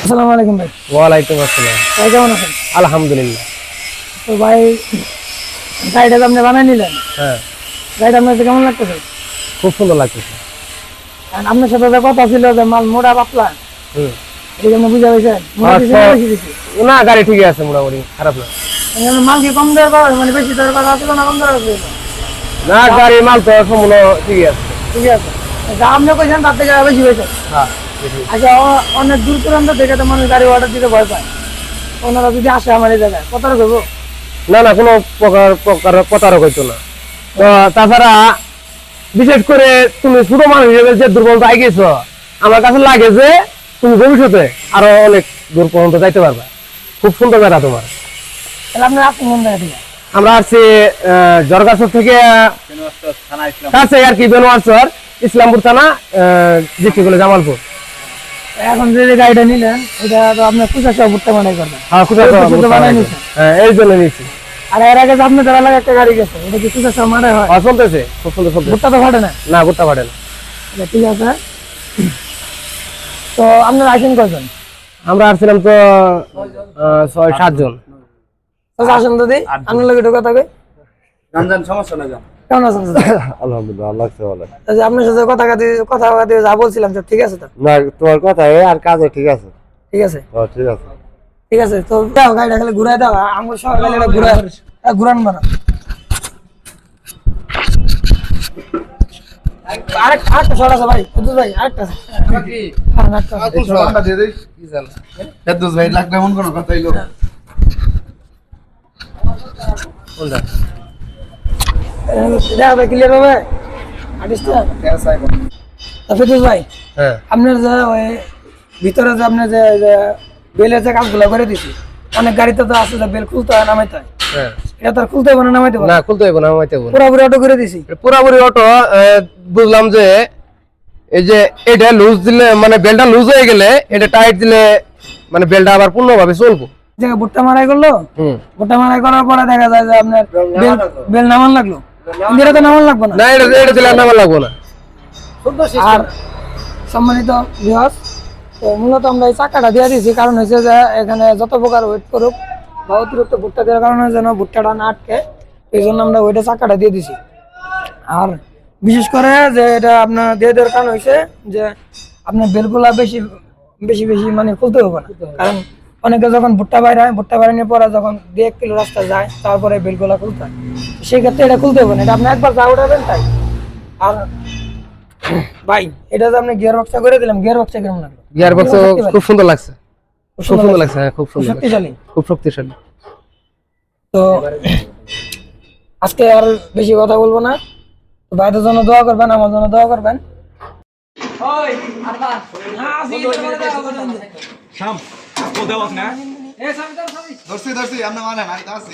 আসসালামু আলাইকুম ভাই। ওয়ালাইকুম আসসালাম। ভাই কেমন আছেন? আলহামদুলিল্লাহ। তো ভাই গাড়িটা তো আপনি বানাই নিলেন, হ্যাঁ, গাড়িটা আপনার কাছে কেমন লাগতেছে? খুব সুন্দর লাগতেছে। আর আপনার সাথে যে কথা ছিল যে মাল মোটা পাতলা, হুম। এই জন্য বুঝা পাইছেন মোটা দিছে না বেশি দিছে? না, গাড়ি ঠিকই আছে, মোটামুটি খারাপ না। মানে মাল কি কম দেওয়ার কথা, মানে বেশি দেওয়ার কথা ছিল না কম দেওয়ার কথা ছিল? না, গাড়ির মাল তো সম্পূর্ণ ঠিকই আছে। ঠিক আছে, যা আপনি কইছেন তার থেকে বেশি হয়েছে। হ্যাঁ, ঠিকই। আচ্ছা, অনেক দূর দূরান্ত থেকে তো মানুষ গাড়ি অর্ডার দিতে ভয় পায়, ওনারা যদি আসে আমার এই জায়গায় কত করবো? না না, কোনো প্রকার প্রতারক হইতো না। তো তাছাড়া বিশেষ করে তুমি ছোট মানুষ হিসেবে যে দুর্বলতা আই গেছো, আমার কাছে লাগে যে তুমি ভবিষ্যতে আরো অনেক দূর পর্যন্ত যাইতে পারবে। খুব সুন্দর জায়গা তোমার। তাহলে আপনার আসছেন কোন জায়গা থেকে? আমরা আসছি জরগাছর থেকে কাছে আর কি, বেনোয়ারচর ইসলামপুর থানা, ডিস্ট্রিক্ট হলো জামালপুর। এখন যে গাড়িটা নিলেন এটা তো আপনার কুচা সহ ভুট্টা বানাই করবেন। হ্যাঁ, বানাই নিচ্ছেন। হ্যাঁ, এই জন্য নিচ্ছি। আর এর আগে যে আপনাদের এলাকায় একটা গাড়ি গেছে, এটা কি কুচা সহ মারাই হয়? চলতেছে, খুব সুন্দর চলতেছে। ভুট্টা তো ফাটে না? না, ভুট্টা ফাটে না। আচ্ছা, ঠিক আছে। তো আপনার আইসেন কয়জন? আমরা আসছিলাম তো 6-7 জন। তো আসেন দাদি, আপনার লোক একটু কথা কই। সমস্যা না। কেমন আছেন দাদা? আলহামদুলিল্লাহ, আল্লাহ ভালো। আচ্ছা, আপনার সাথে কথা যা বলছিলাম সব ঠিক আছে তো? না, তোমার কথা আর কাজে ঠিক আছে। ঠিক আছে, ঠিক আছে। ঠিক আছে। তো দাও গাড়িটা খালি ঘুরাই দাও, আমার সব গাড়িটা ঘুরান মারা। আরেকটা শট আছে ভাই, বুঝছো ভাই? আরেকটা আছে। হ্যাঁ, আরেকটা আছে। কোনটা? দেখা ভাই, ক্লিয়ার হবে আর্টিস্টটা? ফিরোজ ভাই, হ্যাঁ, আপনার যে ওই ভিতরে যে আপনি যে বেলের যে কাজগুলো করে দিছি, অনেক গাড়িতে তো আছে যে বেল খুলতে হয় নামাইতে হয়, হ্যাঁ। এটা তো আর খুলতে হবে না নামাইতে হবে না, না? খুলতে হইব না, নামাইতে হইব না। পুরোপুরি অটো করে দিছি। পুরাপুরি অটো। বুঝলাম যে এই যে এটা লুজ দিলে, মানে বেলটা লুজ হয়ে গেলে এটা টাইট দিলে মানে বেলটা আবার পূর্ণভাবে চলবো। যে ভুট্টা মারাই করলো, হুম। ভুট্টা মারাই করার পরে দেখা যায় যে আপনার বেল নামান লাগলো, কিন্তু এটা তো নামান লাগবে না। না, এটা দিলে আর নামা লাগবো না। আর সম্মানিত ভিউয়ার্স, তো মূলত আমরা এই চাকাটা দিয়ে দিয়েছি, কারণ হচ্ছে যে এখানে যত প্রকার ওয়েট করুক বা অতিরিক্ত ভুট্টা দেওয়ার কারণে যেন ভুট্টাটা না আটকে, এই জন্য আমরা ওইটা চাকাটা দিয়ে দিছি। আর বিশেষ করে যে এটা আপনার দিয়ে দেওয়ার কারণ হয়েছে যে আপনার বেলগুলা বেশি বেশি বেশি মানে খুলতে হবে না, কারণ অনেকে যখন ভুট্টা বাইরানোর পরে যখন 2-1 কিলো রাস্তা যায় তারপরে বেলগুলা খুলতে হয়, সেই ক্ষেত্রে এটা খুলতে হবে না, এটা আপনি একবার যা উঠাবেন তাই। আর ভাই, এটা যে আপনি গিয়ার বক্সটা করে দিলাম, গিয়ার বক্সটা কেমন লাগলো? গিয়ার বক্স খুব সুন্দর লাগছে, খুব সুন্দর লাগছে। হ্যাঁ, খুব সুন্দর, শক্তিশালী, খুব শক্তিশালী। তো আজকে আর বেশি কথা বলবো না। তো ভাইদের জন্য দোয়া করবেন, আমার জন্য দোয়া করবেন। ধরছি আমরা মানে নাই তো আছি।